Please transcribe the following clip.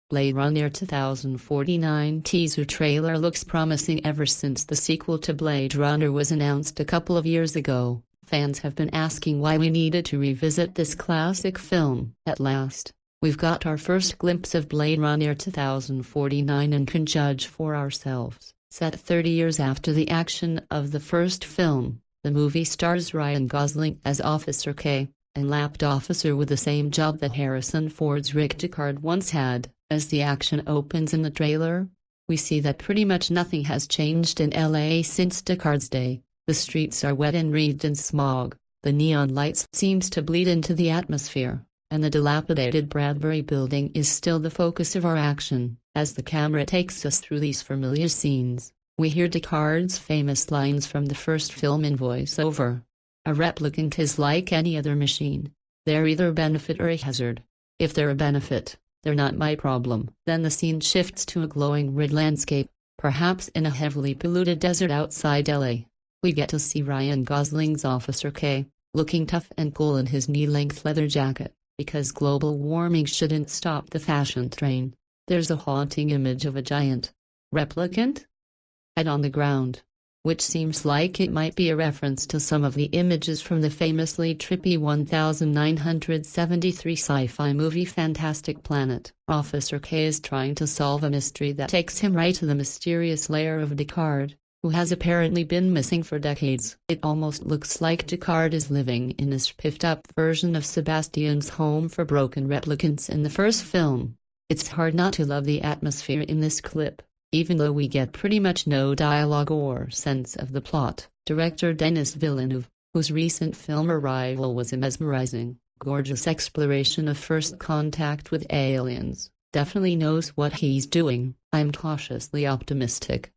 Blade Runner 2049 teaser trailer looks promising. Ever since the sequel to Blade Runner was announced a couple of years ago, fans have been asking why we needed to revisit this classic film. At last, we've got our first glimpse of Blade Runner 2049 and can judge for ourselves. Set 30 years after the action of the first film, the movie stars Ryan Gosling as Officer K, a lapped officer with the same job that Harrison Ford's Rick Deckard once had. As the action opens in the trailer, we see that pretty much nothing has changed in LA since Deckard's day. The streets are wet and wreathed in smog, the neon lights seems to bleed into the atmosphere, and the dilapidated Bradbury building is still the focus of our action. As the camera takes us through these familiar scenes, we hear Deckard's famous lines from the first film in voiceover. A replicant is like any other machine. They're either a benefit or a hazard. If they're a benefit, they're not my problem. Then the scene shifts to a glowing red landscape, perhaps in a heavily polluted desert outside LA. We get to see Ryan Gosling's Officer K, looking tough and cool in his knee-length leather jacket, because global warming shouldn't stop the fashion train. There's a haunting image of a giant replicant head on the ground, which seems like it might be a reference to some of the images from the famously trippy 1973 sci-fi movie Fantastic Planet. Officer K is trying to solve a mystery that takes him right to the mysterious lair of Deckard, who has apparently been missing for decades. It almost looks like Deckard is living in a spiffed-up version of Sebastian's home for broken replicants in the first film. It's hard not to love the atmosphere in this clip, even though we get pretty much no dialogue or sense of the plot. Director Denis Villeneuve, whose recent film Arrival was a mesmerizing, gorgeous exploration of first contact with aliens, definitely knows what he's doing. I'm cautiously optimistic.